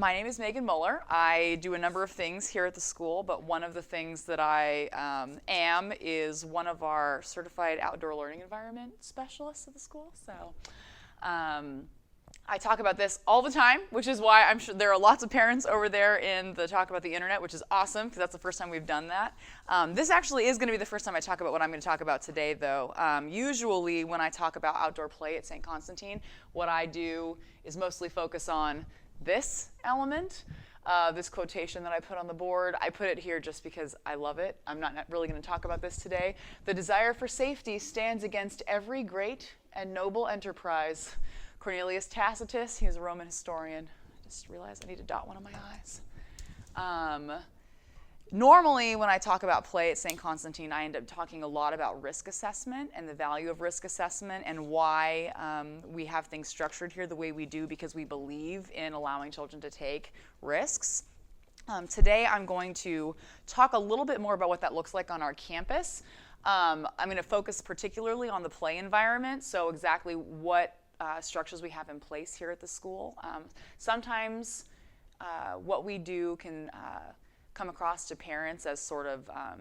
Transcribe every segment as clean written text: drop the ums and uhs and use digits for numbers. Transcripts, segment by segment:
My name is Megan Mueller. I do a number of things here at the school, but one of the things that I am is one of our certified outdoor learning environment specialists at the school. So I talk about this all the time, which is why I'm sure there are lots of parents over there in the Talk About the Internet, which is awesome, because that's the first time we've done that. This actually is going to be the first time I talk about what I'm going to talk about today, though. Usually when I talk about outdoor play at St. Constantine, what I do is mostly focus on this element, this quotation that I put on the board. I put it here just because I love it. I'm not really going to talk about this today. The desire for safety stands against every great and noble enterprise. Cornelius Tacitus, he was a Roman historian. I just realized I need to dot one of my I's. Normally, when I talk about play at St. Constantine, I end up talking a lot about risk assessment and the value of risk assessment and why we have things structured here the way we do, because we believe in allowing children to take risks. Today, I'm going to talk a little bit more about what that looks like on our campus. I'm going to focus particularly on the play environment, so exactly what structures we have in place here at the school. Sometimes what we do can come across to parents as sort of, I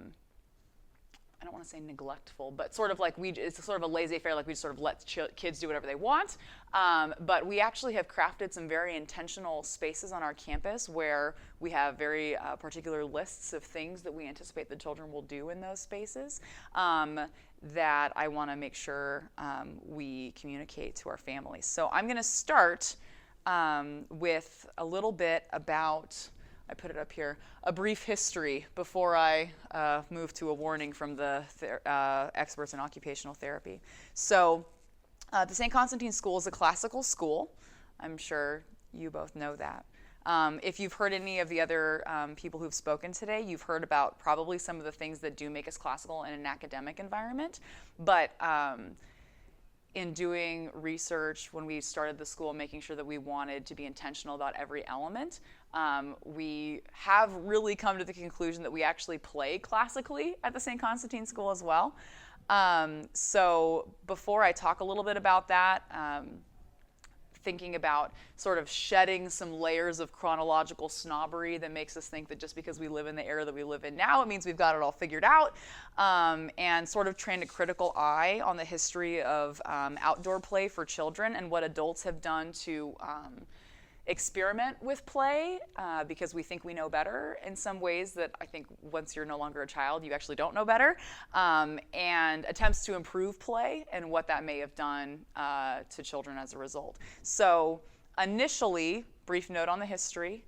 don't want to say neglectful, but sort of like it's sort of a laissez-faire, like we just sort of let kids do whatever they want. But we actually have crafted some very intentional spaces on our campus where we have very particular lists of things that we anticipate the children will do in those spaces that I want to make sure we communicate to our families. So I'm going to start with a little bit about, I put it up here, a brief history before I move to a warning from the experts in occupational therapy. So the St. Constantine School is a classical school. I'm sure you both know that. If you've heard any of the other people who've spoken today, you've heard about probably some of the things that do make us classical in an academic environment. But in doing research, when we started the school, making sure that we wanted to be intentional about every element, we have really come to the conclusion that we actually play classically at the St. Constantine School as well. So before I talk a little bit about that, thinking about sort of shedding some layers of chronological snobbery that makes us think that just because we live in the era that we live in now, it means we've got it all figured out, and sort of trained a critical eye on the history of outdoor play for children and what adults have done to experiment with play, because we think we know better in some ways that I think once you're no longer a child, you actually don't know better, and attempts to improve play and what that may have done to children as a result. So initially, brief note on the history,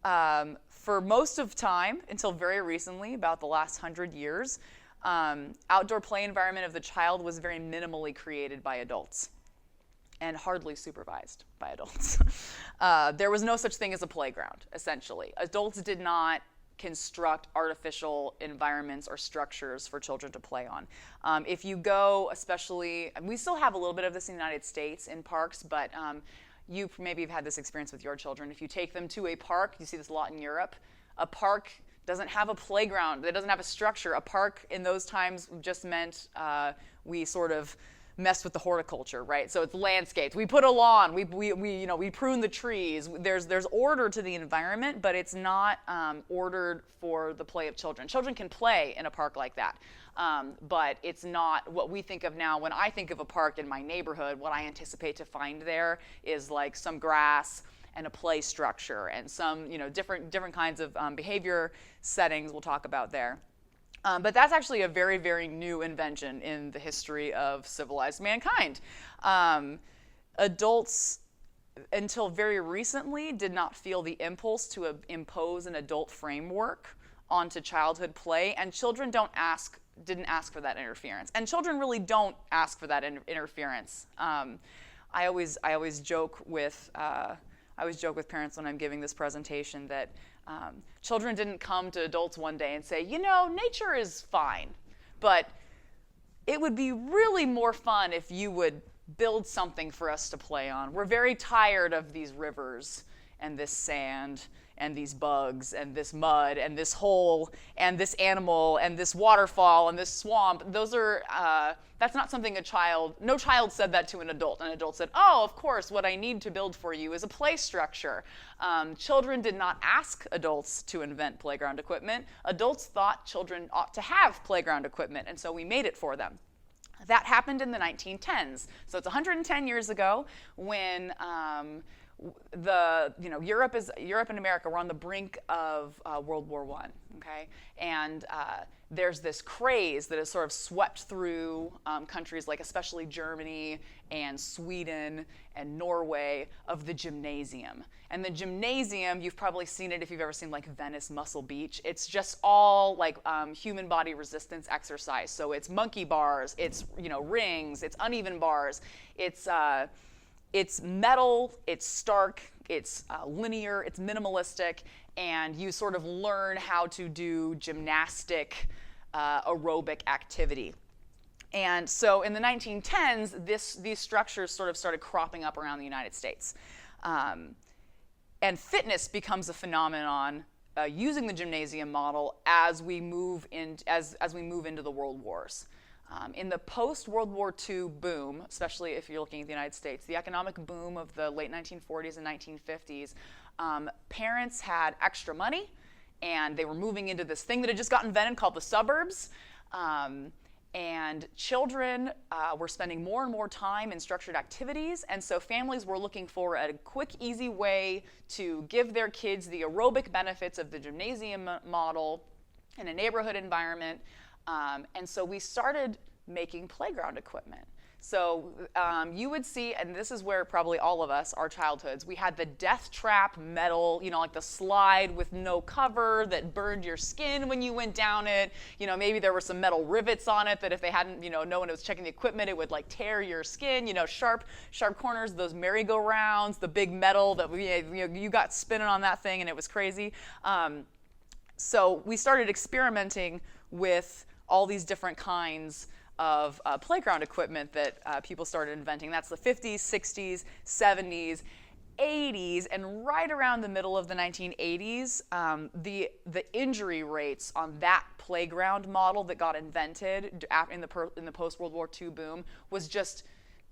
for most of time, until very recently, about the last 100 years, outdoor play environment of the child was very minimally created by adults and hardly supervised by adults. There was no such thing as a playground, essentially. Adults did not construct artificial environments or structures for children to play on. If you go, especially, we still have a little bit of this in the United States in parks, but you maybe have had this experience with your children. If you take them to a park, you see this a lot in Europe, a park doesn't have a playground, it doesn't have a structure. A park in those times just meant we sort of messed with the horticulture, right? So it's landscaped. We put a lawn. We prune the trees. There's order to the environment, but it's not ordered for the play of children. Children can play in a park like that, but it's not what we think of now. When I think of a park in my neighborhood, what I anticipate to find there is like some grass and a play structure and some different kinds of behavior settings we'll talk about there. But that's actually a very, very new invention in the history of civilized mankind. Adults, until very recently, did not feel the impulse to impose an adult framework onto childhood play, and children didn't ask for that interference. And children really don't ask for that interference. I always joke with parents when I'm giving this presentation that children didn't come to adults one day and say, nature is fine, but it would be really more fun if you would build something for us to play on. We're very tired of these rivers, and this sand and these bugs and this mud and this hole and this animal and this waterfall and this swamp. Those are, that's not something no child said that to an adult. An adult said, oh, of course, what I need to build for you is a play structure. Children did not ask adults to invent playground equipment. Adults thought children ought to have playground equipment, and so we made it for them. That happened in the 1910s. So it's 110 years ago when Europe and America were on the brink of World War I, okay? And there's this craze that has sort of swept through countries like especially Germany and Sweden and Norway of the gymnasium. And the gymnasium, you've probably seen it if you've ever seen like Venice Muscle Beach. It's just all like human body resistance exercise. So it's monkey bars, it's rings, it's uneven bars, it's metal, it's stark, it's linear, it's minimalistic, and you sort of learn how to do gymnastic aerobic activity. And so in the 1910s, these structures sort of started cropping up around the United States. And fitness becomes a phenomenon using the gymnasium model as we move into the world wars. In the post-World War II boom, especially if you're looking at the United States, the economic boom of the late 1940s and 1950s, parents had extra money, and they were moving into this thing that had just got invented called the suburbs. And children were spending more and more time in structured activities, and so families were looking for a quick, easy way to give their kids the aerobic benefits of the gymnasium model in a neighborhood environment. And so we started making playground equipment. So you would see, and this is where probably all of us, our childhoods, we had the death trap metal, like the slide with no cover that burned your skin when you went down it. Maybe there were some metal rivets on it that if they hadn't, no one was checking the equipment, it would like tear your skin. Sharp corners, those merry-go-rounds, the big metal that you got spinning on that thing, and it was crazy. So we started experimenting with all these different kinds of playground equipment that people started inventing. That's the 50s, 60s, 70s, 80s, and right around the middle of the 1980s, the injury rates on that playground model that got invented in the post-World War II boom was just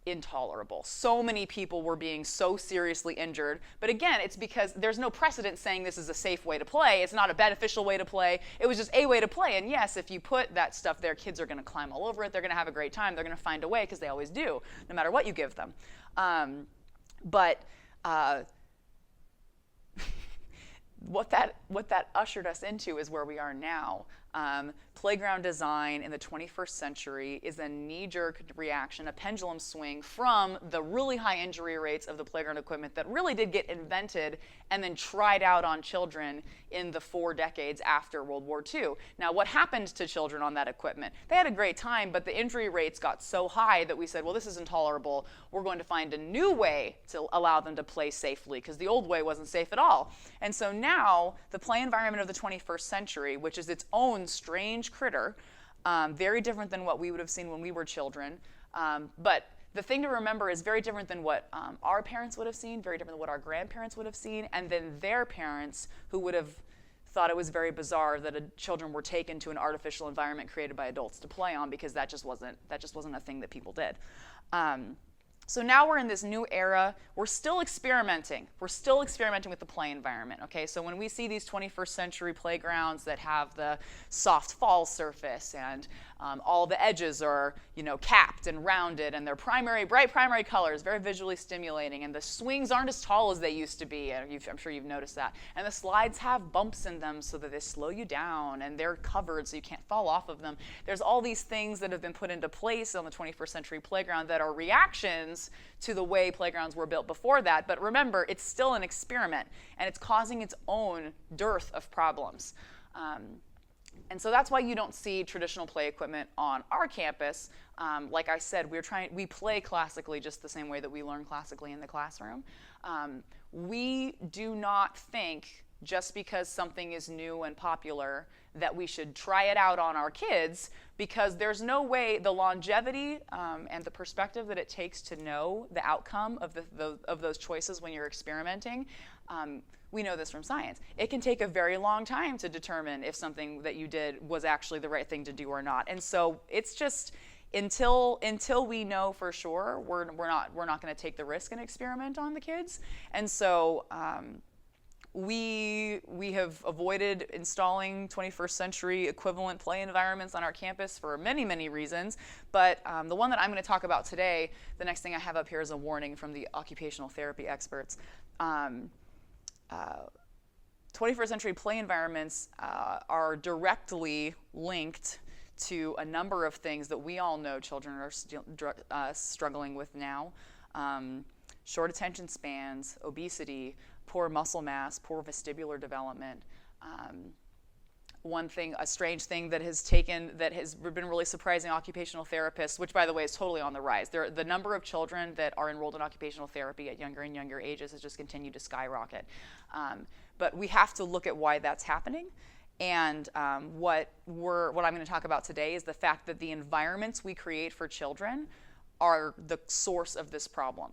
intolerable. So many people were being so seriously injured. But again, it's because there's no precedent saying this is a safe way to play. It's not a beneficial way to play. It was just a way to play. And yes, if you put that stuff there, kids are going to climb all over it. They're going to have a great time. They're going to find a way, because they always do, no matter what you give them. What that ushered us into is where we are now. Playground design in the 21st century is a knee-jerk reaction, a pendulum swing from the really high injury rates of the playground equipment that really did get invented and then tried out on children in the 4 decades after World War II. Now, what happened to children on that equipment? They had a great time, but the injury rates got so high that we said, well, this is intolerable. We're going to find a new way to allow them to play safely, because the old way wasn't safe at all. And so now, the play environment of the 21st century, which is its own strange critter, very different than what we would have seen when we were children. But the thing to remember is very different than what our parents would have seen, very different than what our grandparents would have seen, and then their parents, who would have thought it was very bizarre that children were taken to an artificial environment created by adults to play on, because that just wasn't a thing that people did. So now we're in this new era. We're still experimenting. We're still experimenting with the play environment, okay? So when we see these 21st century playgrounds that have the soft fall surface and all the edges are, capped and rounded, and they're bright primary colors, very visually stimulating, and the swings aren't as tall as they used to be, and I'm sure you've noticed that. And the slides have bumps in them so that they slow you down, and they're covered so you can't fall off of them. There's all these things that have been put into place on the 21st century playground that are reactions to the way playgrounds were built before that. But remember, it's still an experiment, and it's causing its own dearth of problems. And so that's why you don't see traditional play equipment on our campus. Like I said, we play classically just the same way that we learn classically in the classroom. We do not think, just because something is new and popular, that we should try it out on our kids, because there's no way the longevity and the perspective that it takes to know the outcome of those choices when you're experimenting, We know this from science. It can take a very long time to determine if something that you did was actually the right thing to do or not. And so it's just until we know for sure, we're not going to take the risk and experiment on the kids. And so we have avoided installing 21st century equivalent play environments on our campus for many, many reasons. But the one that I'm going to talk about today, the next thing I have up here is a warning from the occupational therapy experts. 21st century play environments are directly linked to a number of things that we all know children are struggling with now. Short attention spans, obesity, poor muscle mass, poor vestibular development. One thing, a strange thing that has been really surprising occupational therapists, which by the way is totally on the rise. The number of children that are enrolled in occupational therapy at younger and younger ages has just continued to skyrocket. But we have to look at why that's happening. And what I'm going to talk about today is the fact that the environments we create for children are the source of this problem.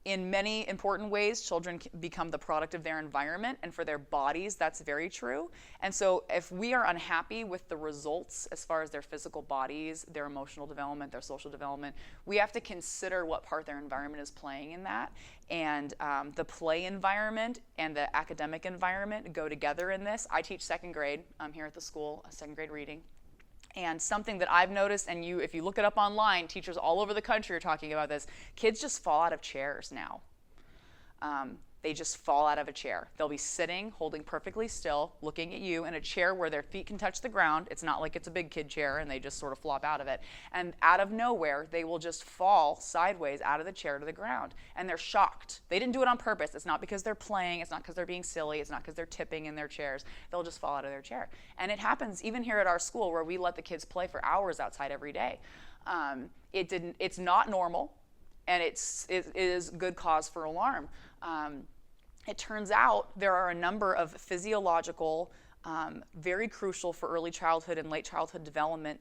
In many important ways, children become the product of their environment, and for their bodies, that's very true. And so if we are unhappy with the results as far as their physical bodies, their emotional development, their social development, we have to consider what part their environment is playing in that. And the play environment and the academic environment go together in this. I teach second grade here at the school, second grade reading. And something that I've noticed, and if you look it up online, teachers all over the country are talking about this, kids just fall out of chairs now. They just fall out of a chair. They'll be sitting, holding perfectly still, looking at you in a chair where their feet can touch the ground. It's not like it's a big kid chair and they just sort of flop out of it. And out of nowhere, they will just fall sideways out of the chair to the ground. And they're shocked. They didn't do it on purpose. It's not because they're playing. It's not because they're being silly. It's not because they're tipping in their chairs. They'll just fall out of their chair. And it happens even here at our school where we let the kids play for hours outside every day. It's not normal, and it is good cause for alarm. It turns out there are a number of physiological, very crucial for early childhood and late childhood development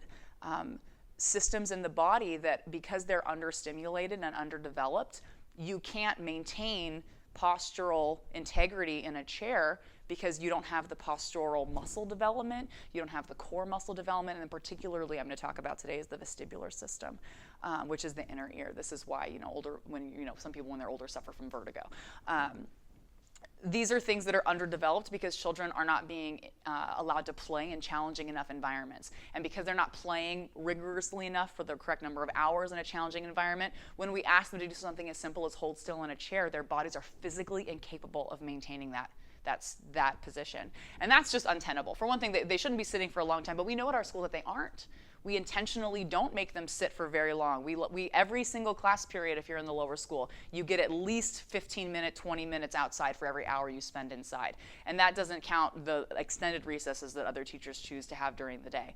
systems in the body that, because they're understimulated and underdeveloped, you can't maintain postural integrity in a chair because you don't have the postural muscle development, you don't have the core muscle development, and particularly I'm going to talk about today is the vestibular system, which is the inner ear. This is why some people when they're older suffer from vertigo. These are things that are underdeveloped because children are not being allowed to play in challenging enough environments. And because they're not playing rigorously enough for the correct number of hours in a challenging environment, when we ask them to do something as simple as hold still in a chair, their bodies are physically incapable of maintaining that position. And that's just untenable. For one thing, they shouldn't be sitting for a long time, but we know at our school that they aren't. We intentionally don't make them sit for very long. We every single class period, if you're in the lower school, you get at least 15 minutes, 20 minutes outside for every hour you spend inside. And that doesn't count the extended recesses that other teachers choose to have during the day.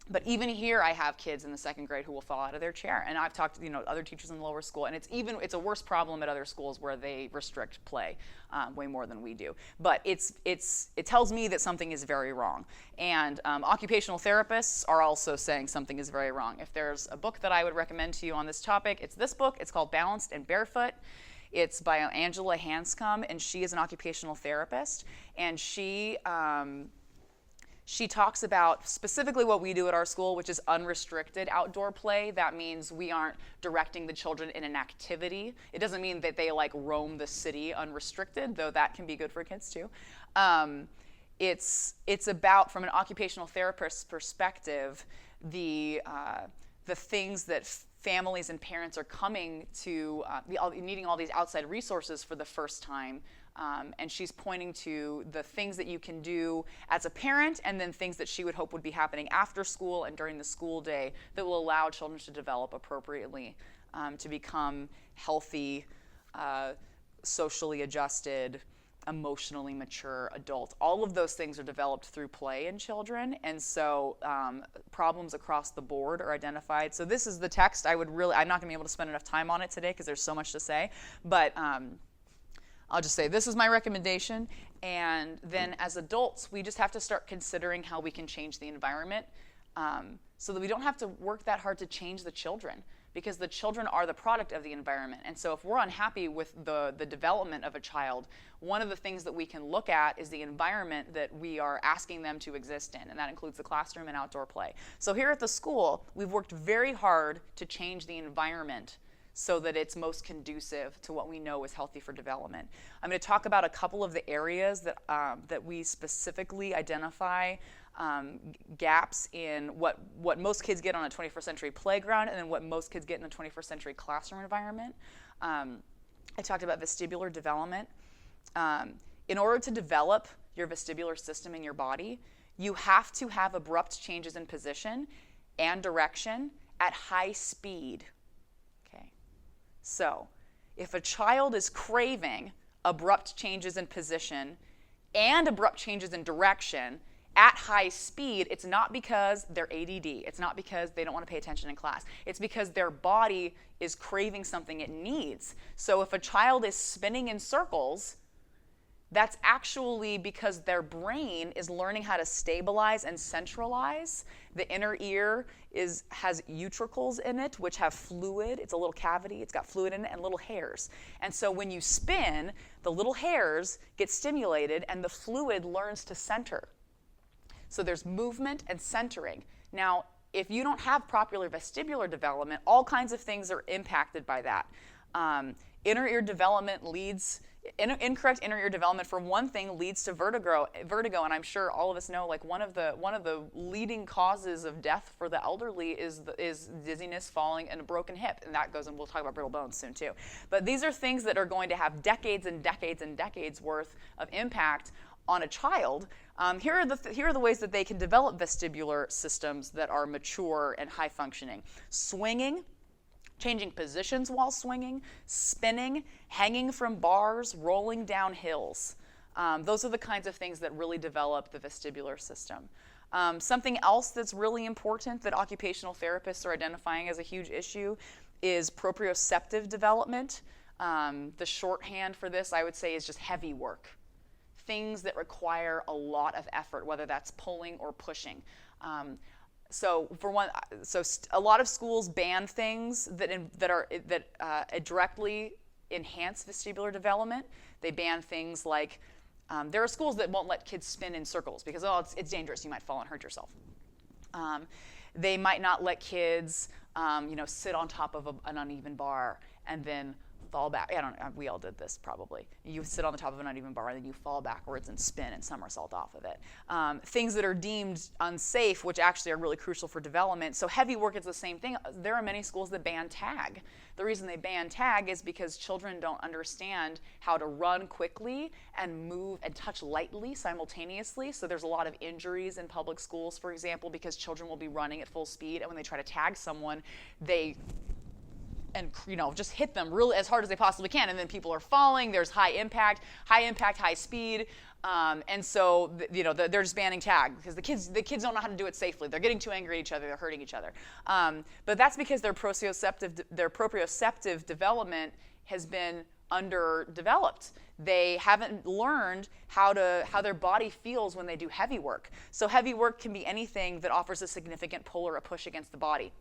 But even here, I have kids in the second grade who will fall out of their chair. And I've talked to other teachers in the lower school, and it's a worse problem at other schools where they restrict play way more than we do. But it tells me that something is very wrong. And occupational therapists are also saying something is very wrong. If there's a book that I would recommend to you on this topic, it's this book. It's called Balanced and Barefoot. It's by Angela Hanscom, and she is an occupational therapist. And she talks about specifically what we do at our school, which is unrestricted outdoor play. That means we aren't directing the children in an activity. It doesn't mean that they roam the city unrestricted, though that can be good for kids too. It's about, from an occupational therapist's perspective, the things that families and parents are coming to, needing all these outside resources for the first time. And she's pointing to the things that you can do as a parent and then things that she would hope would be happening after school and during the school day that will allow children to develop appropriately, to become healthy, socially adjusted, emotionally mature adults. All of those things are developed through play in children, and so problems across the board are identified. So this is the text. I'm not going to be able to spend enough time on it today because there's so much to say, but I'll just say this is my recommendation, and then as adults, we just have to start considering how we can change the environment so that we don't have to work that hard to change the children. because the children are the product of the environment. And so if we're unhappy with the development of a child, one of the things that we can look at is the environment that we are asking them to exist in, and that includes the classroom and outdoor play. So here at the school, we've worked very hard to change the environment so that it's most conducive to what we know is healthy for development. I'm going to talk about a couple of the areas that we specifically identify gaps in what most kids get on a 21st century playground and then what most kids get in a 21st century classroom environment. I talked about vestibular development. In order to develop your vestibular system in your body, you have to have abrupt changes in position and direction at high speed. Okay. So, if a child is craving abrupt changes in position and abrupt changes in direction at high speed, it's not because they're ADD. It's not because they don't want to pay attention in class. It's because their body is craving something it needs. So if a child is spinning in circles, that's actually because their brain is learning how to stabilize and centralize. The inner ear has utricles in it, which have fluid. It's a little cavity. It's got fluid in it and little hairs. And so when you spin, the little hairs get stimulated and the fluid learns to center. So there's movement and centering. Now, if you don't have proper vestibular development, all kinds of things are impacted by that. Inner ear development incorrect inner ear development, for one thing, leads to vertigo, and I'm sure all of us know, like, one of the leading causes of death for the elderly is dizziness, falling, and a broken hip, and that goes, and we'll talk about brittle bones soon too. But these are things that are going to have decades and decades and decades worth of impact on a child. Here are the ways that they can develop vestibular systems that are mature and high functioning. Swinging, changing positions while swinging, spinning, hanging from bars, rolling down hills. Those are the kinds of things that really develop the vestibular system. Something else that's really important that occupational therapists are identifying as a huge issue is proprioceptive development. The shorthand for this, I would say, is just heavy work. Things that require a lot of effort, whether that's pulling or pushing. So a lot of schools ban things that directly enhance vestibular development. They ban things like, there are schools that won't let kids spin in circles because, it's dangerous, you might fall and hurt yourself. They might not let kids, sit on top of an uneven bar and then fall back. We all did this probably. You sit on the top of an uneven bar and then you fall backwards and spin and somersault off of it. Things that are deemed unsafe, which actually are really crucial for development. So heavy work is the same thing. There are many schools that ban tag. The reason they ban tag is because children don't understand how to run quickly and move and touch lightly simultaneously. So there's a lot of injuries in public schools, for example, because children will be running at full speed, and when they try to tag someone, just hit them really as hard as they possibly can, and then people are falling. There's high impact, high speed, and so they're just banning tag because the kids don't know how to do it safely. They're getting too angry at each other. They're hurting each other. But that's because their proprioceptive development has been underdeveloped. They haven't learned how their body feels when they do heavy work. So heavy work can be anything that offers a significant pull or a push against the body.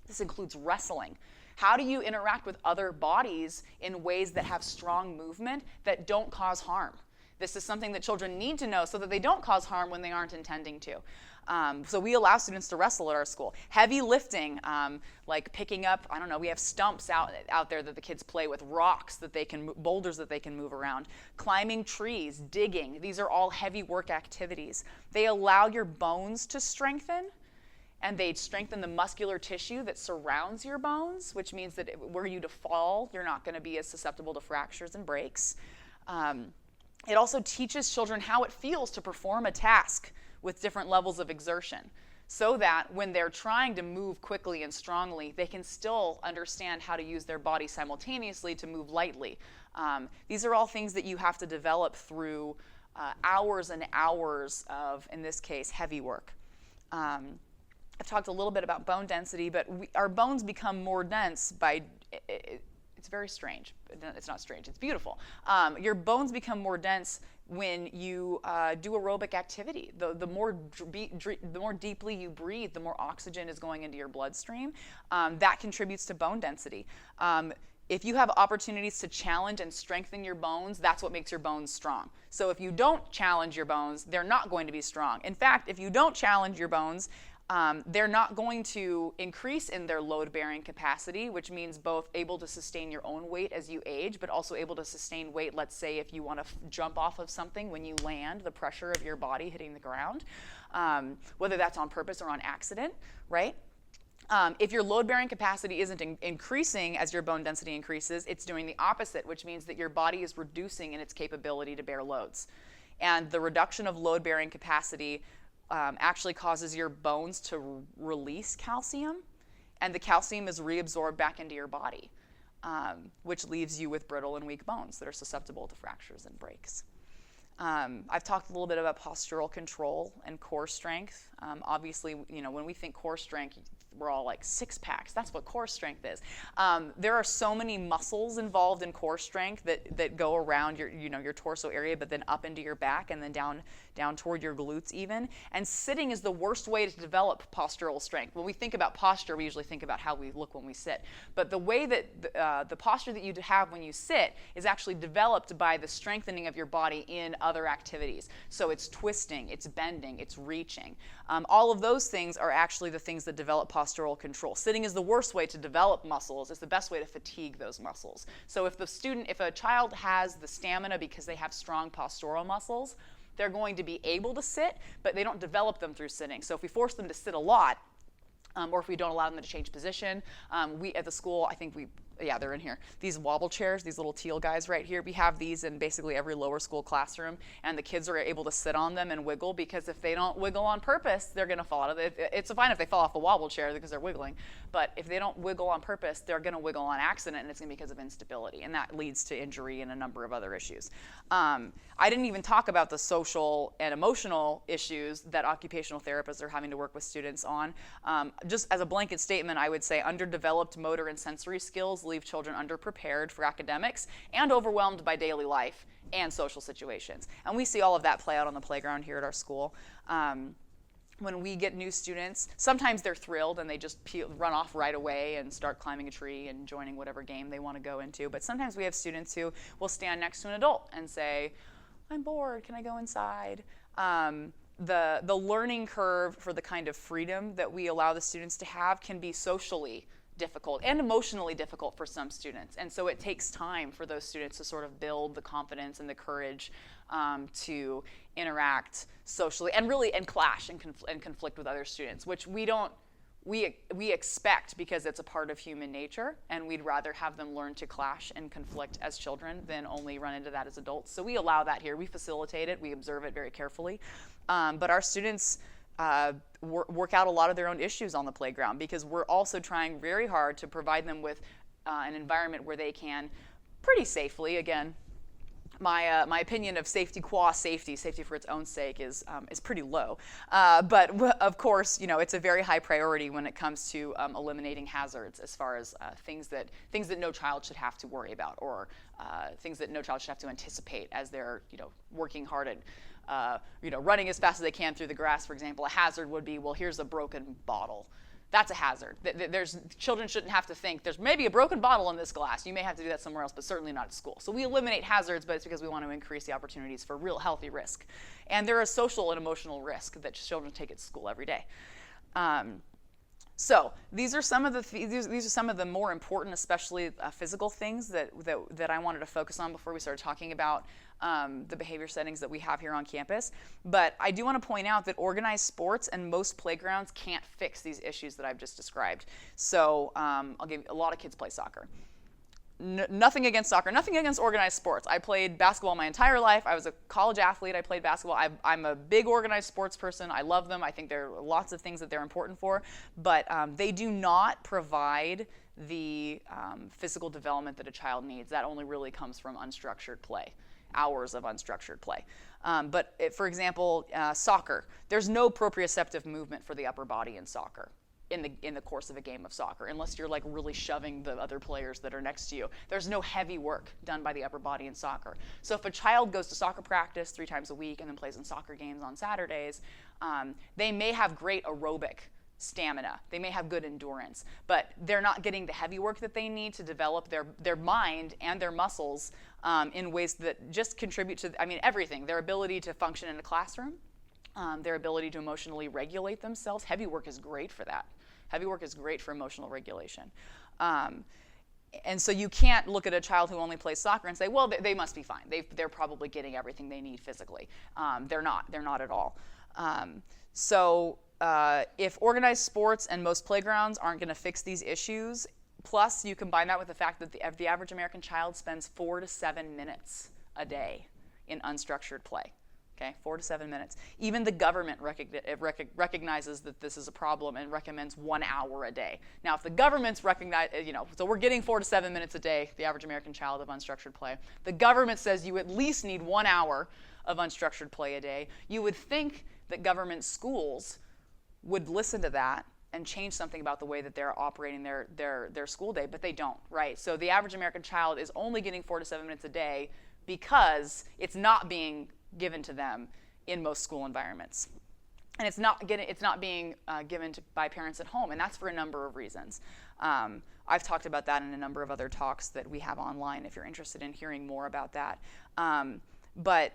This includes wrestling. How do you interact with other bodies in ways that have strong movement that don't cause harm? This is something that children need to know so that they don't cause harm when they aren't intending to. So we allow students to wrestle at our school. Heavy lifting, like picking up, we have stumps out there that the kids play with, rocks boulders that they can move around, climbing trees, digging. These are all heavy work activities. They allow your bones to strengthen, and they strengthen the muscular tissue that surrounds your bones, which means that were you to fall, you're not going to be as susceptible to fractures and breaks. It also teaches children how it feels to perform a task with different levels of exertion, so that when they're trying to move quickly and strongly, they can still understand how to use their body simultaneously to move lightly. These are all things that you have to develop through hours and hours of, in this case, heavy work. I've talked a little bit about bone density, but our bones become more dense by, it's very strange. It's not strange, it's beautiful. Your bones become more dense when you do aerobic activity. The more deeply you breathe, the more oxygen is going into your bloodstream. That contributes to bone density. If you have opportunities to challenge and strengthen your bones, that's what makes your bones strong. So if you don't challenge your bones, they're not going to be strong. In fact, if you don't challenge your bones, they're not going to increase in their load-bearing capacity, which means both able to sustain your own weight as you age, but also able to sustain weight, let's say, if you want to jump off of something when you land, the pressure of your body hitting the ground, whether that's on purpose or on accident, right? If your load-bearing capacity isn't increasing as your bone density increases, it's doing the opposite, which means that your body is reducing in its capability to bear loads. And the reduction of load-bearing capacity actually causes your bones to release calcium, and the calcium is reabsorbed back into your body, which leaves you with brittle and weak bones that are susceptible to fractures and breaks. I've talked a little bit about postural control and core strength. Obviously, when we think core strength, we're all like six packs. That's what core strength is. There are so many muscles involved in core strength that go around your torso area, but then up into your back and then down toward your glutes even. And sitting is the worst way to develop postural strength. When we think about posture, we usually think about how we look when we sit. But the way that the posture that you have when you sit is actually developed by the strengthening of your body in other activities. So it's twisting, it's bending, it's reaching. All of those things are actually the things that develop postural control. Sitting is the worst way to develop muscles. It's the best way to fatigue those muscles. So if a child has the stamina because they have strong postural muscles, they're going to be able to sit, but they don't develop them through sitting. So if we force them to sit a lot, or if we don't allow them to change position, we at the school, I think they're in here. These Wobble Chairs, these little teal guys right here, we have these in basically every lower school classroom, and the kids are able to sit on them and wiggle, because if they don't wiggle on purpose, they're going to fall out of it. It's fine if they fall off a wobble chair because they're wiggling, but if they don't wiggle on purpose, they're going to wiggle on accident, and it's going to be because of instability, and that leads to injury and a number of other issues. I didn't even talk about the social and emotional issues that occupational therapists are having to work with students on. Just as a blanket statement, I would say underdeveloped motor and sensory skills leave children underprepared for academics and overwhelmed by daily life and social situations. And we see all of that play out on the playground here at our school. When we get new students, sometimes they're thrilled and they just run off right away and start climbing a tree and joining whatever game they want to go into. But sometimes we have students who will stand next to an adult and say, "I'm bored, can I go inside?" The learning curve for the kind of freedom that we allow the students to have can be socially difficult and emotionally difficult for some students. And so it takes time for those students to sort of build the confidence and the courage to interact socially and clash and conflict with other students, which we expect because it's a part of human nature, and we'd rather have them learn to clash and conflict as children than only run into that as adults. So we allow that here. We facilitate it. We observe it very carefully. But our students work out a lot of their own issues on the playground, because we're also trying very hard to provide them with an environment where they can pretty safely, again, my opinion of safety qua safety for its own sake is pretty low. But of course, it's a very high priority when it comes to eliminating hazards, as far as things that no child should have to worry about, or things that no child should have to anticipate as they're working hard at running as fast as they can through the grass. For example, a hazard would be, well, here's a broken bottle. That's a hazard. Children shouldn't have to think, there's maybe a broken bottle in this glass. You may have to do that somewhere else, but certainly not at school. So we eliminate hazards, but it's because we want to increase the opportunities for real healthy risk. And there is social and emotional risk that children take at school every day. So these are some of the more important, especially physical things that I wanted to focus on before we started talking about the behavior settings that we have here on campus. But I do want to point out that organized sports and most playgrounds can't fix these issues that I've just described. So I'll give you, a lot of kids play soccer. Nothing against soccer, nothing against organized sports. I played basketball my entire life. I was a college athlete. I played basketball. I'm a big organized sports person. I love them. I think there are lots of things that they're important for, but they do not provide the physical development that a child needs. That only really comes from unstructured play, hours of unstructured play. For example, soccer, there's no proprioceptive movement for the upper body in soccer. in the course of a game of soccer, unless you're like really shoving the other players that are next to you. There's no heavy work done by the upper body in soccer. So if a child goes to soccer practice 3 times a week and then plays in soccer games on Saturdays, they may have great aerobic stamina. They may have good endurance, but they're not getting the heavy work that they need to develop their mind and their muscles in ways that just contribute to, everything. Their ability to function in a classroom, their ability to emotionally regulate themselves. Heavy work is great for that. Heavy work is great for emotional regulation. And so you can't look at a child who only plays soccer and say, well, they must be fine. They're probably getting everything they need physically. They're not. They're not at all. If organized sports and most playgrounds aren't going to fix these issues, plus you combine that with the fact that the average American child spends 4 to 7 minutes a day in unstructured play. Okay, 4 to 7 minutes. Even the government recognizes that this is a problem and recommends 1 hour a day. Now, if the government's so we're getting 4 to 7 minutes a day, the average American child, of unstructured play. The government says you at least need 1 hour of unstructured play a day. You would think that government schools would listen to that and change something about the way that they're operating their school day, but they don't, right? So the average American child is only getting 4 to 7 minutes a day because it's not being given to them in most school environments. And it's not being given by parents at home, and that's for a number of reasons. I've talked about that in a number of other talks that we have online if you're interested in hearing more about that. But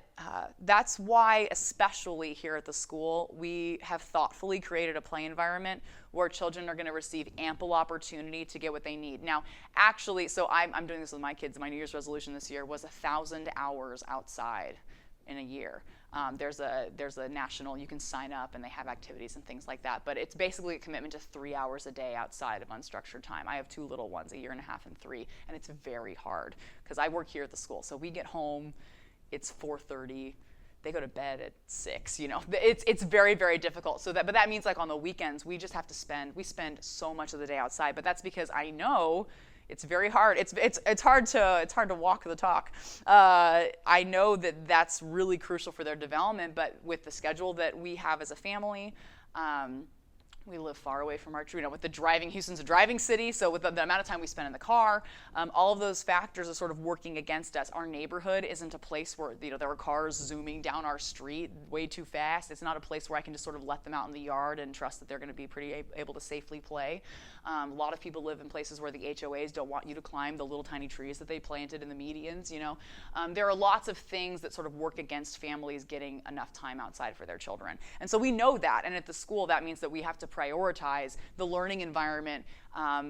that's why, especially here at the school, we have thoughtfully created a play environment where children are going to receive ample opportunity to get what they need. Now, actually, so I'm doing this with my kids. My New Year's resolution this year was 1,000 hours outside in a year. There's a national, you can sign up and they have activities and things like that, but it's basically a commitment to 3 hours a day outside of unstructured time. I have 2 little ones, 1.5 years and 3, and it's very hard because I work here at the school. So we get home, it's 4:30, they go to bed at 6, It's very, very difficult. But that means like on the weekends, we spend so much of the day outside, but that's because I know it's very hard. It's hard to walk the talk. I know that that's really crucial for their development, but with the schedule that we have as a family, we live far away from our with the driving. Houston's a driving city, so with the amount of time we spend in the car, all of those factors are sort of working against us. Our neighborhood isn't a place where there are cars zooming down our street way too fast. It's not a place where I can just sort of let them out in the yard and trust that they're going to be pretty able to safely play. A lot of people live in places where the HOAs don't want you to climb the little tiny trees that they planted in the medians. There are lots of things that sort of work against families getting enough time outside for their children, and so we know that. And at the school, that means that we have to prioritize the learning environment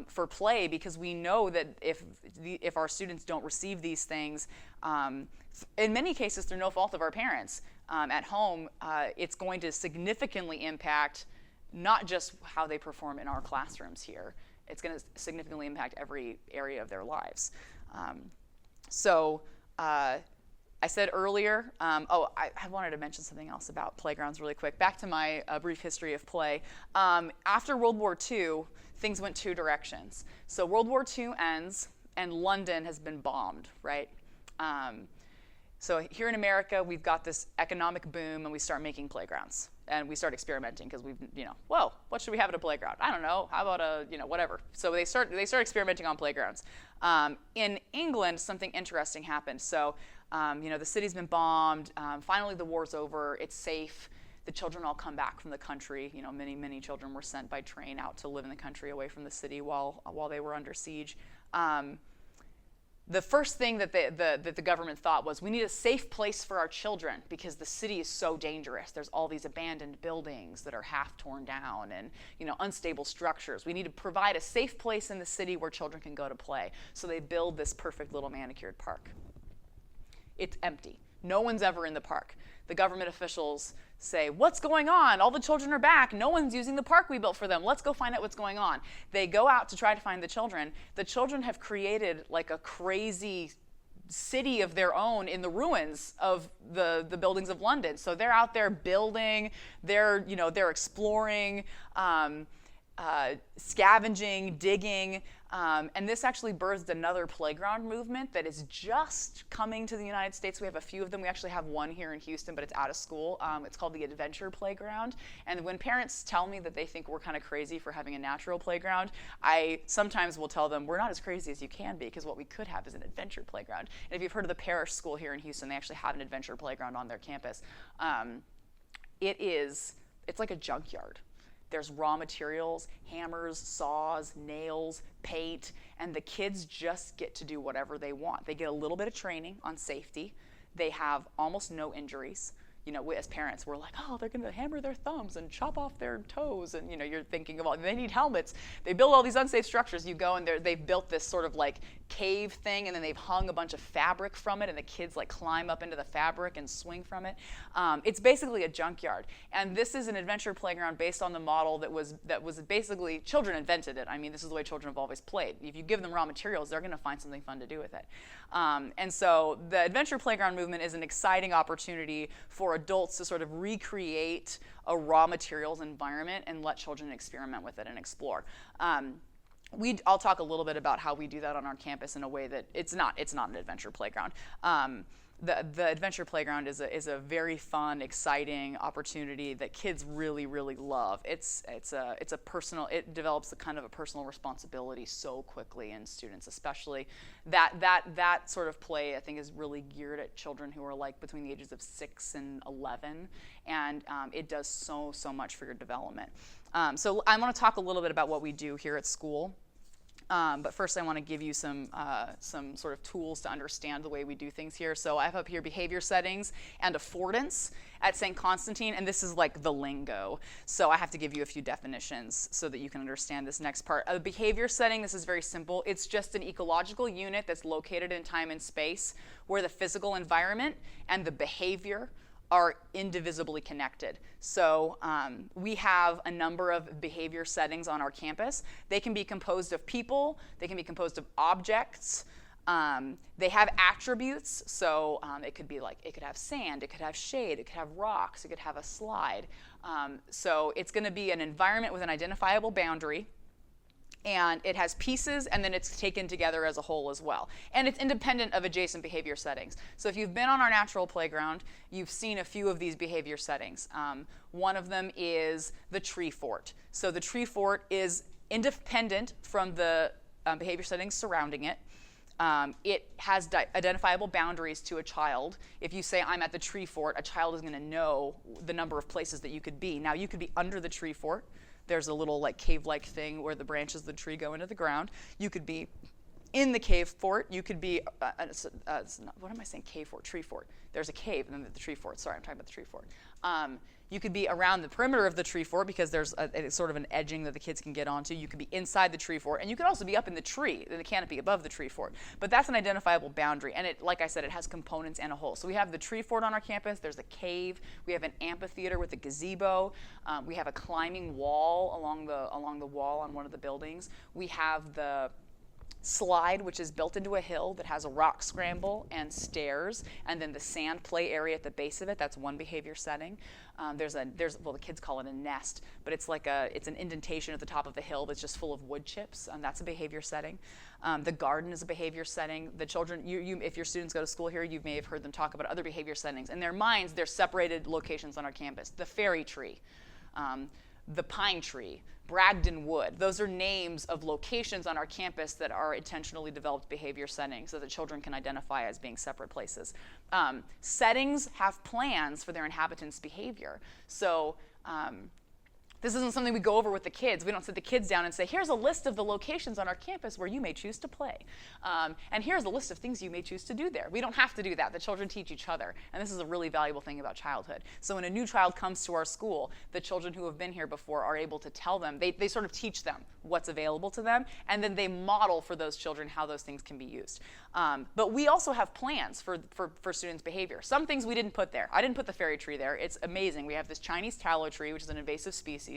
for play, because we know that if our students don't receive these things, in many cases through no fault of our parents, at home, it's going to significantly impact not just how they perform in our classrooms here. It's going to significantly impact every area of their lives. I said earlier, I wanted to mention something else about playgrounds really quick. Back to my brief history of play. After World War II, things went 2 directions. So World War II ends, and London has been bombed, right? So here in America, we've got this economic boom, and we start making playgrounds. And we start experimenting because what should we have at a playground? I don't know. How about whatever? So they start experimenting on playgrounds. In England, something interesting happened. So, the city's been bombed. Finally, the war's over. It's safe. The children all come back from the country. Many children were sent by train out to live in the country away from the city while they were under siege. The first thing that the government thought was, we need a safe place for our children because the city is so dangerous. There's all these abandoned buildings that are half torn down and unstable structures. We need to provide a safe place in the city where children can go to play. So they build this perfect little manicured park. It's empty. No one's ever in the park. The government officials say, what's going on? All the children are back. No one's using the park we built for them. Let's go find out what's going on. They go out to try to find the children. The children have created like a crazy city of their own in the ruins of the buildings of London. So they're out there building, they're exploring, scavenging, digging. And this actually birthed another playground movement that is just coming to the United States. We have a few of them. We actually have one here in Houston, but it's out of school. It's called the Adventure Playground. And when parents tell me that they think we're kind of crazy for having a natural playground, I sometimes will tell them, we're not as crazy as you can be, because what we could have is an adventure playground. And if you've heard of the Parish School here in Houston, they actually have an adventure playground on their campus. It's like a junkyard. There's raw materials, hammers, saws, nails, paint, and the kids just get to do whatever they want. They get a little bit of training on safety. They have almost no injuries. You know, we, as parents, we're like, oh, they're going to hammer their thumbs and chop off their toes, and you know, you're thinking of all, they need helmets. They build all these unsafe structures. You go and they've built this sort of like cave thing, and then they've hung a bunch of fabric from it, and the kids like climb up into the fabric and swing from it. It's basically a junkyard, and this is an adventure playground based on the model that was basically, children invented it. I mean, this is the way children have always played. If you give them raw materials, they're going to find something fun to do with it. And so the adventure playground movement is an exciting opportunity for adults to sort of recreate a raw materials environment and let children experiment with it and explore. I'll talk a little bit about how we do that on our campus in a way that it's not an adventure playground. The adventure playground is a very fun, exciting opportunity that kids really, really love. It develops a kind of a personal responsibility so quickly in students, especially that sort of play, I think, is really geared at children who are like between the ages of 6 and 11, and it does so much for your development. So I want to talk a little bit about what we do here at school. But first, I want to give you some sort of tools to understand the way we do things here. So I have up here behavior settings and affordance at St. Constantine, and this is like the lingo. So I have to give you a few definitions so that you can understand this next part. A behavior setting, this is very simple. It's just an ecological unit that's located in time and space where the physical environment and the behavior are indivisibly connected. So we have a number of behavior settings on our campus. They can be composed of people, they can be composed of objects, they have attributes, so it could have sand, it could have shade, it could have rocks, it could have a slide. So it's gonna be an environment with an identifiable boundary, and it has pieces, and then it's taken together as a whole as well. And it's independent of adjacent behavior settings. So if you've been on our natural playground, you've seen a few of these behavior settings. One of them is the tree fort. So the tree fort is independent from the behavior settings surrounding it. It has identifiable boundaries to a child. If you say, I'm at the tree fort, a child is going to know the number of places that you could be. Now, you could be under the tree fort. There's a little like cave-like thing where the branches of the tree go into the ground. You could be in the cave fort. You could be, what am I saying, cave fort, tree fort. There's a cave and then the tree fort. Sorry, I'm talking about the tree fort. You could be around the perimeter of the tree fort because there's it's sort of an edging that the kids can get onto. You could be inside the tree fort, and you could also be up in the tree, in the canopy above the tree fort. But that's an identifiable boundary, and it, like I said, it has components and a whole. So we have the tree fort on our campus. There's a cave. We have an amphitheater with a gazebo. We have a climbing wall along the wall on one of the buildings. We have the slide, which is built into a hill that has a rock scramble and stairs, and then the sand play area at the base of it. That's one behavior setting. Well, the kids call it a nest, but it's an indentation at the top of the hill that's just full of wood chips, and that's a behavior setting. The garden is a behavior setting. The children, if your students go to school here, you may have heard them talk about other behavior settings. In their minds, they're separated locations on our campus. The fairy tree, the pine tree, Bragdon Wood. Those are names of locations on our campus that are intentionally developed behavior settings so that children can identify as being separate places. Settings have plans for their inhabitants' behavior. So this isn't something we go over with the kids. We don't sit the kids down and say, here's a list of the locations on our campus where you may choose to play. And here's a list of things you may choose to do there. We don't have to do that. The children teach each other. And this is a really valuable thing about childhood. So when a new child comes to our school, the children who have been here before are able to tell them, they sort of teach them what's available to them, and then they model for those children how those things can be used. But we also have plans for students' behavior. Some things we didn't put there. I didn't put the fairy tree there. It's amazing. We have this Chinese tallow tree, which is an invasive species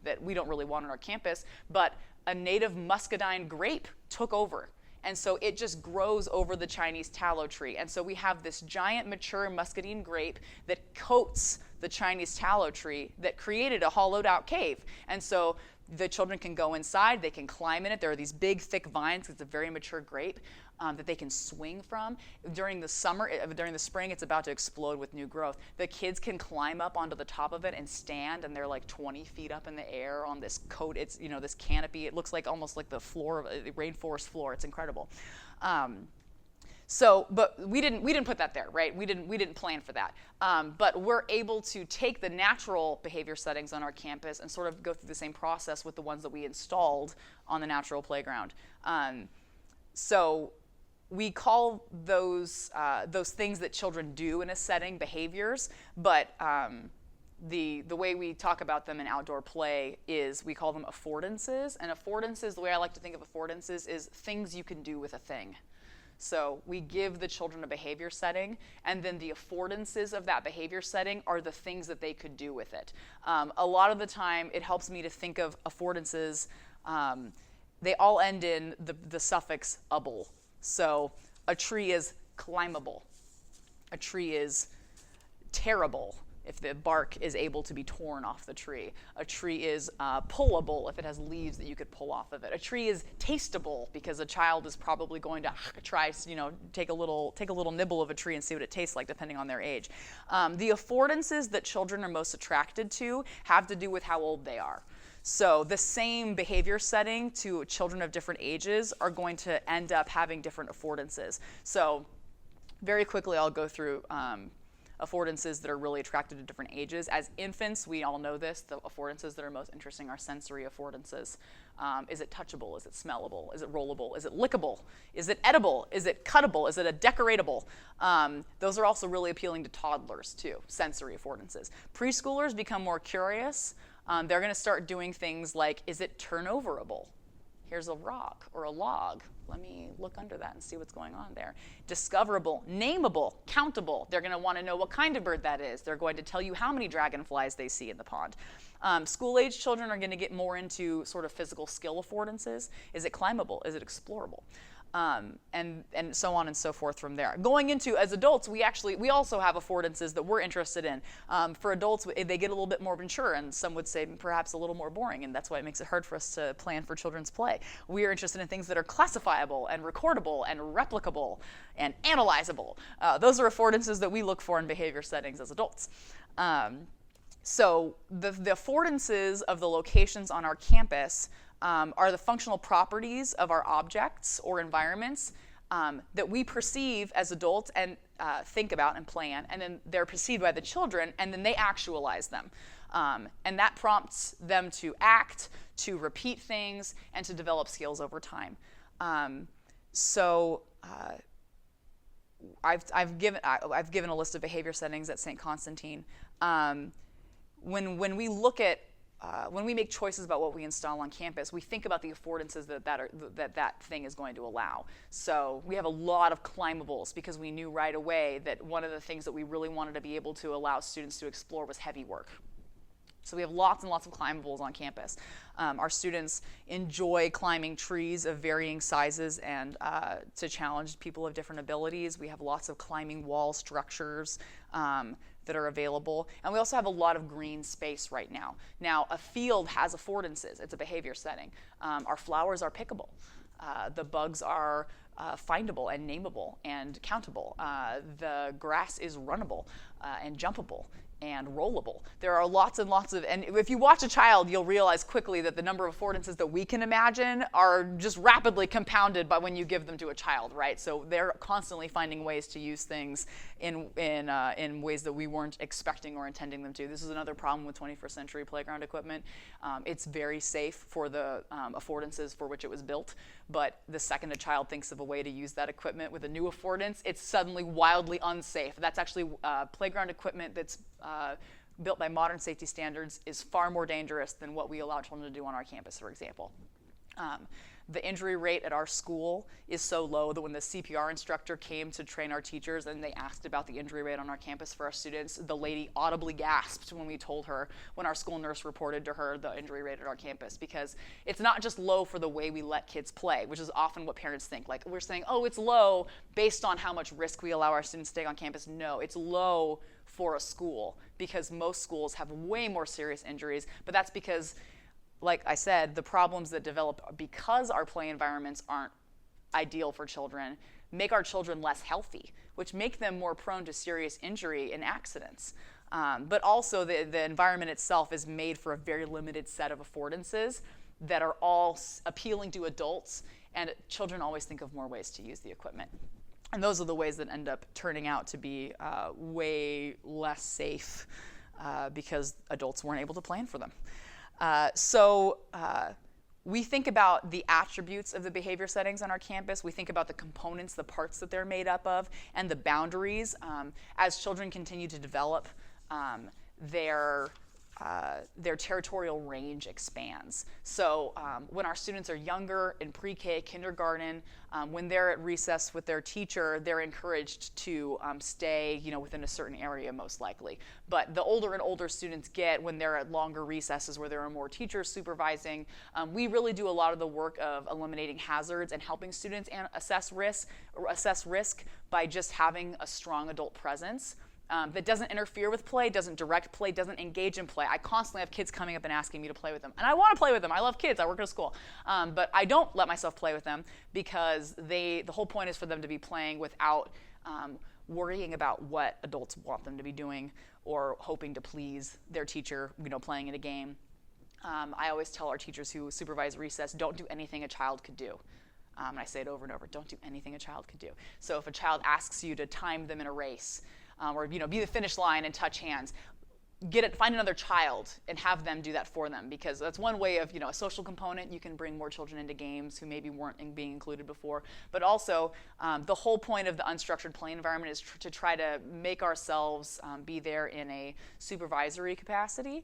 that we don't really want on our campus, but a native muscadine grape took over And so it just grows over the Chinese tallow tree. And so we have this giant mature muscadine grape that coats the Chinese tallow tree that created a hollowed out cave. And so the children can go inside, they can climb in it. There are these big, thick vines, it's a very mature grape that they can swing from. During the spring, it's about to explode with new growth. The kids can climb up onto the top of it and stand, and they're like 20 feet up in the air on this coat. It's, this canopy. It looks like almost like the floor of a rainforest floor. It's incredible. But we didn't put that there, right? We didn't plan for that. But we're able to take the natural behavior settings on our campus and sort of go through the same process with the ones that we installed on the natural playground. So we call those things that children do in a setting behaviors, but the way we talk about them in outdoor play is we call them affordances. And affordances, the way I like to think of affordances, is things you can do with a thing. So we give the children a behavior setting, and then the affordances of that behavior setting are the things that they could do with it. A lot of the time, it helps me to think of affordances. They all end in the suffix able. So a tree is climbable. A tree is tearable if the bark is able to be torn off the tree. A tree is pullable if it has leaves that you could pull off of it. A tree is tasteable because a child is probably going to try, take a little nibble of a tree and see what it tastes like depending on their age. The affordances that children are most attracted to have to do with how old they are. So the same behavior setting to children of different ages are going to end up having different affordances. So very quickly I'll go through affordances that are really attracted to different ages. As infants, we all know this, the affordances that are most interesting are sensory affordances. Is it touchable? Is it smellable? Is it rollable? Is it lickable? Is it edible? Is it cuttable? Is it a decoratable? Those are also really appealing to toddlers too, sensory affordances. Preschoolers become more curious. They're going to start doing things like, is it turnoverable? Here's a rock or a log. Let me look under that and see what's going on there. Discoverable, nameable, countable. They're going to want to know what kind of bird that is. They're going to tell you how many dragonflies they see in the pond. School-age children are going to get more into sort of physical skill affordances. Is it climbable? Is it explorable? And so on and so forth from there. Going into, as adults, we also have affordances that we're interested in. For adults, they get a little bit more mature, and some would say perhaps a little more boring, and that's why it makes it hard for us to plan for children's play. We are interested in things that are classifiable and recordable and replicable and analyzable. Those are affordances that we look for in behavior settings as adults. So the affordances of the locations on our campus are the functional properties of our objects or environments that we perceive as adults and think about and plan, and then they're perceived by the children, and then they actualize them. And that prompts them to act, to repeat things, and to develop skills over time. I've given a list of behavior settings at St. Constantine. When we look at when we make choices about what we install on campus, we think about the affordances that thing is going to allow. So we have a lot of climbables because we knew right away that one of the things that we really wanted to be able to allow students to explore was heavy work. So we have lots and lots of climbables on campus. Our students enjoy climbing trees of varying sizes and to challenge people of different abilities. We have lots of climbing wall structures that are available. And we also have a lot of green space right now. Now, a field has affordances. It's a behavior setting. Our flowers are pickable. The bugs are findable and nameable and countable. The grass is runnable and jumpable and rollable. There are lots and lots of, and if you watch a child, you'll realize quickly that the number of affordances that we can imagine are just rapidly compounded by when you give them to a child, right? So they're constantly finding ways to use things in ways that we weren't expecting or intending them to. This is another problem with 21st century playground equipment. It's very safe for the affordances for which it was built, but the second a child thinks of a way to use that equipment with a new affordance, it's suddenly wildly unsafe. That's actually playground equipment that's built by modern safety standards is far more dangerous than what we allow children to do on our campus, for example. The injury rate at our school is so low that when the CPR instructor came to train our teachers and they asked about the injury rate on our campus for our students, the lady audibly gasped when we told her, when our school nurse reported to her the injury rate at our campus, because it's not just low for the way we let kids play, which is often what parents think. Like, we're saying, oh, it's low based on how much risk we allow our students to take on campus. No, it's low for a school because most schools have way more serious injuries, but that's because, like I said, the problems that develop because our play environments aren't ideal for children make our children less healthy, which make them more prone to serious injury and accidents. But also the environment itself is made for a very limited set of affordances that are all appealing to adults, and children always think of more ways to use the equipment. And those are the ways that end up turning out to be way less safe because adults weren't able to plan for them. We think about the attributes of the behavior settings on our campus. We think about the components, the parts that they're made up of, and the boundaries. As children continue to develop, their territorial range expands. So when our students are younger, in pre-K, kindergarten, when they're at recess with their teacher, they're encouraged to stay, within a certain area most likely. But the older and older students get, when they're at longer recesses where there are more teachers supervising, we really do a lot of the work of eliminating hazards and helping students assess risk by just having a strong adult presence. That doesn't interfere with play, doesn't direct play, doesn't engage in play. I constantly have kids coming up and asking me to play with them. And I want to play with them. I love kids. I work at a school. But I don't let myself play with them because the whole point is for them to be playing without worrying about what adults want them to be doing or hoping to please their teacher, playing in a game. I always tell our teachers who supervise recess, don't do anything a child could do. And I say it over and over, don't do anything a child could do. So if a child asks you to time them in a race, or be the finish line and touch hands, find another child and have them do that for them, because that's one way of, a social component. You can bring more children into games who maybe weren't being included before. But also, the whole point of the unstructured play environment is to try to make ourselves be there in a supervisory capacity,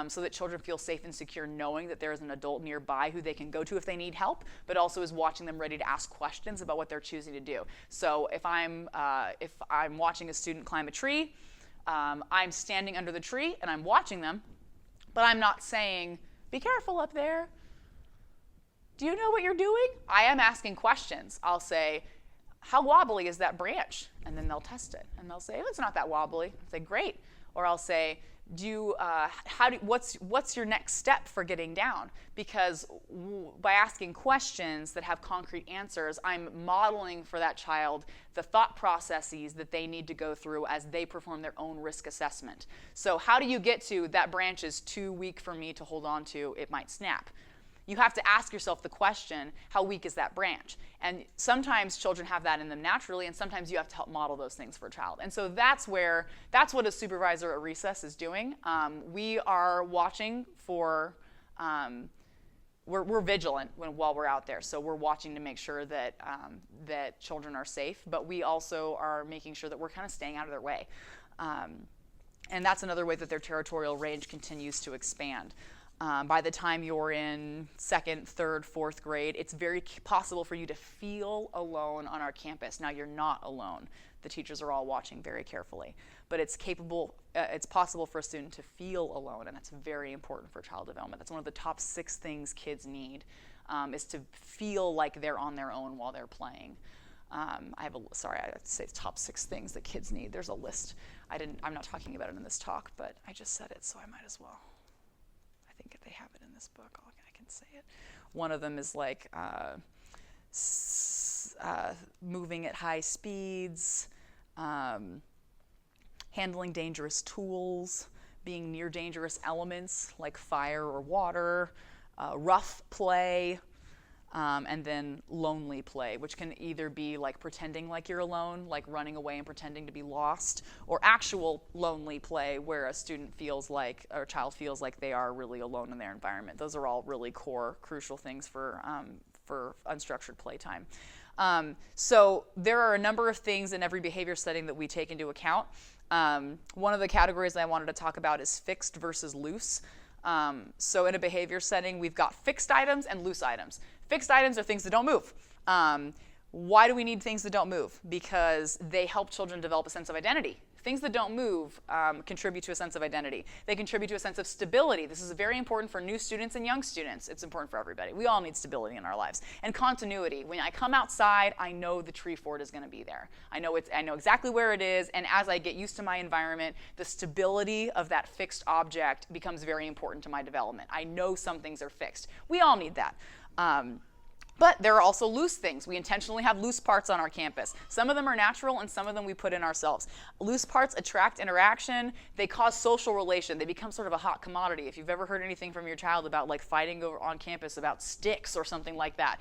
so that children feel safe and secure knowing that there is an adult nearby who they can go to if they need help, but also is watching them ready to ask questions about what they're choosing to do. So if I'm watching a student climb a tree, I'm standing under the tree and I'm watching them, but I'm not saying, be careful up there. Do you know what you're doing? I am asking questions. I'll say, how wobbly is that branch? And then they'll test it. And they'll say, oh, it's not that wobbly. I'll say, great. Or I'll say, what's your next step for getting down? Because by asking questions that have concrete answers, I'm modeling for that child the thought processes that they need to go through as they perform their own risk assessment. So how do you get to, that branch is too weak for me to hold on to, it might snap? You have to ask yourself the question, how weak is that branch? And sometimes children have that in them naturally, and sometimes you have to help model those things for a child. And so that's what a supervisor at recess is doing. We are watching for, we're vigilant while we're out there. So we're watching to make sure that, that children are safe, but we also are making sure that we're kind of staying out of their way. And that's another way that their territorial range continues to expand. By the time you're in 2nd, 3rd, 4th grade, it's very possible for you to feel alone on our campus. Now, you're not alone. The teachers are all watching very carefully. But it's possible for a student to feel alone, and that's very important for child development. That's one of the top 6 things kids need, is to feel like they're on their own while they're playing. I have to say top 6 things that kids need. There's a list. I'm not talking about it in this talk, but I just said it, so I might as well. I think if they have it in this book, I can say it. One of them is like moving at high speeds, handling dangerous tools, being near dangerous elements like fire or water, rough play, and then lonely play, which can either be like pretending like you're alone, like running away and pretending to be lost, or actual lonely play where a student feels like, or a child feels like they are really alone in their environment. Those are all really core, crucial things for unstructured playtime. So there are a number of things in every behavior setting that we take into account. One of the categories I wanted to talk about is fixed versus loose. So in a behavior setting, we've got fixed items and loose items. Fixed items are things that don't move. Why do we need things that don't move? Because they help children develop a sense of identity. Things that don't move contribute to a sense of identity. They contribute to a sense of stability. This is very important for new students and young students. It's important for everybody. We all need stability in our lives. And continuity. When I come outside, I know the tree fort is going to be there. I know exactly where it is, and as I get used to my environment, the stability of that fixed object becomes very important to my development. I know some things are fixed. We all need that. But there are also loose things. We intentionally have loose parts on our campus. Some of them are natural, and some of them we put in ourselves. Loose parts attract interaction. They cause social relation. They become sort of a hot commodity. If you've ever heard anything from your child about like fighting over on campus about sticks or something like that,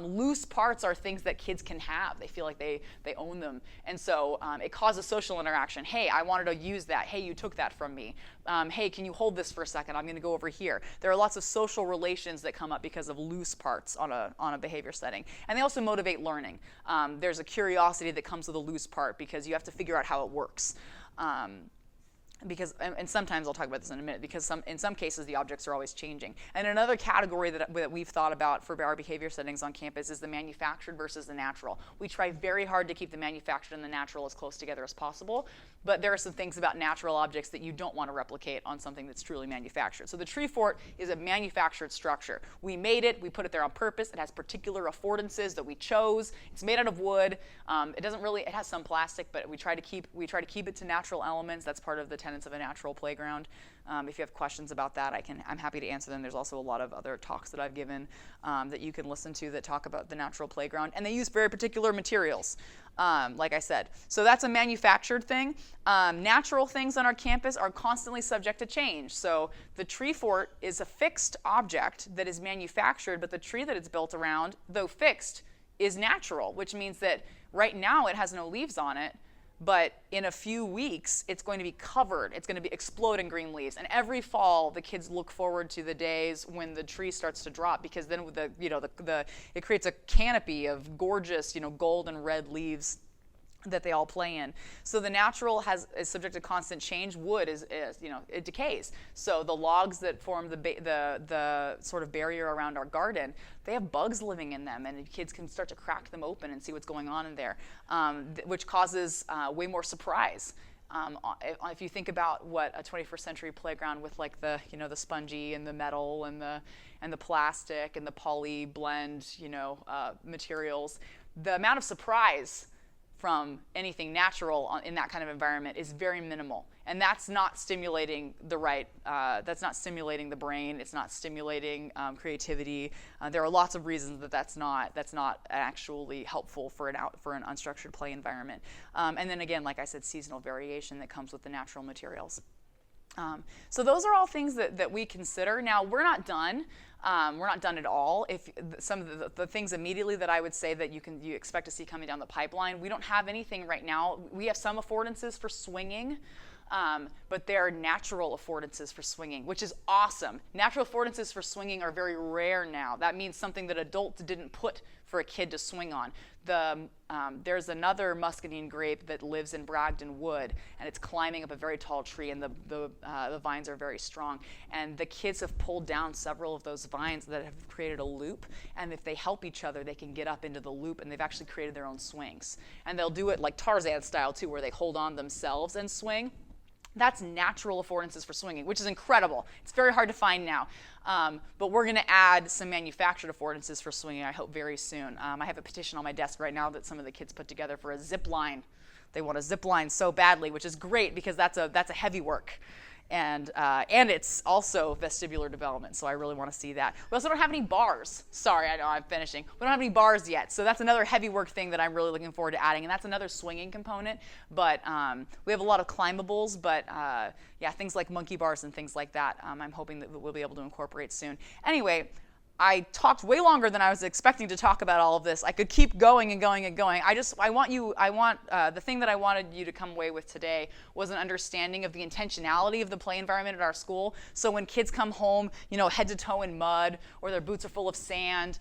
loose parts are things that kids can have. They feel like they own them. And so it causes social interaction. Hey, I wanted to use that. Hey, you took that from me. Hey, can you hold this for a second? I'm going to go over here. There are lots of social relations that come up because of loose parts on a behavior setting. And they also motivate learning. There's a curiosity that comes with a loose part because you have to figure out how it works. And sometimes I'll talk about this in a minute, because in some cases the objects are always changing. And another category that we've thought about for our behavior settings on campus is the manufactured versus the natural. We try very hard to keep the manufactured and the natural as close together as possible, but there are some things about natural objects that you don't want to replicate on something that's truly manufactured. So the tree fort is a manufactured structure. We made it, we put it there on purpose. It has particular affordances that we chose. It's made out of wood. It has some plastic, but we try to keep it to natural elements. That's part of the tenets of a natural playground. If you have questions about that, I'm happy to answer them. There's also a lot of other talks that I've given that you can listen to that talk about the natural playground. And they use very particular materials, like I said. So that's a manufactured thing. Natural things on our campus are constantly subject to change. So the tree fort is a fixed object that is manufactured, but the tree that it's built around, though fixed, is natural, which means that right now it has no leaves on it, but in a few weeks, it's going to be covered. It's going to be explode in green leaves. And every fall, the kids look forward to the days when the tree starts to drop, because then it creates a canopy of gorgeous, gold and red leaves that they all play in. So the natural is subject to constant change. Wood is it decays. So the logs that form the sort of barrier around our garden, they have bugs living in them, and kids can start to crack them open and see what's going on in there, which causes way more surprise. If you think about what a 21st century playground with like the spongy and the metal and the plastic and the poly blend materials, the amount of surprise from anything natural in that kind of environment is very minimal, and that's not stimulating the brain. It's not stimulating creativity. There are lots of reasons that's not actually helpful for an unstructured play environment. And then again, like I said, seasonal variation that comes with the natural materials. So those are all things that we consider. Now, we're not done. We're not done at all. If some of the things immediately that I would say that you expect to see coming down the pipeline, we don't have anything right now. We have some affordances for swinging, but there are natural affordances for swinging, which is awesome. Natural affordances for swinging are very rare now. That means something that adults didn't put for a kid to swing on. There's another muscadine grape that lives in Bragdon Wood, and it's climbing up a very tall tree, and the vines are very strong. And the kids have pulled down several of those vines that have created a loop, and if they help each other, they can get up into the loop, and they've actually created their own swings. And they'll do it like Tarzan style too, where they hold on themselves and swing. That's natural affordances for swinging, which is incredible. It's very hard to find now. But we're going to add some manufactured affordances for swinging, I hope, very soon. I have a petition on my desk right now that some of the kids put together for a zip line. They want a zip line so badly, which is great because that's a heavy work. And it's also vestibular development, so I really want to see that. We also don't have any bars. Sorry, I know I'm finishing. We don't have any bars yet, so that's another heavy work thing that I'm really looking forward to adding, and that's another swinging component. But we have a lot of climbables, but things like monkey bars and things like that, I'm hoping that we'll be able to incorporate soon. Anyway, I talked way longer than I was expecting to talk about all of this. I could keep going and going and going. The thing that I wanted you to come away with today was an understanding of the intentionality of the play environment at our school. So when kids come home, head to toe in mud, or their boots are full of sand,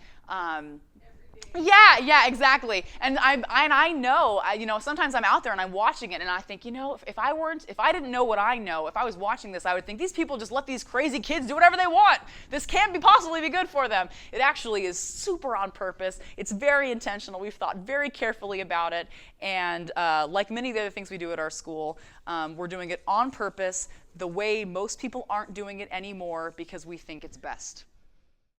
Yeah, exactly. And I know, sometimes I'm out there and I'm watching it and I think, if I didn't know what I know, if I was watching this, I would think these people just let these crazy kids do whatever they want. This can't possibly be good for them. It actually is super on purpose. It's very intentional. We've thought very carefully about it. And like many of the other things we do at our school, we're doing it on purpose, the way most people aren't doing it anymore because we think it's best.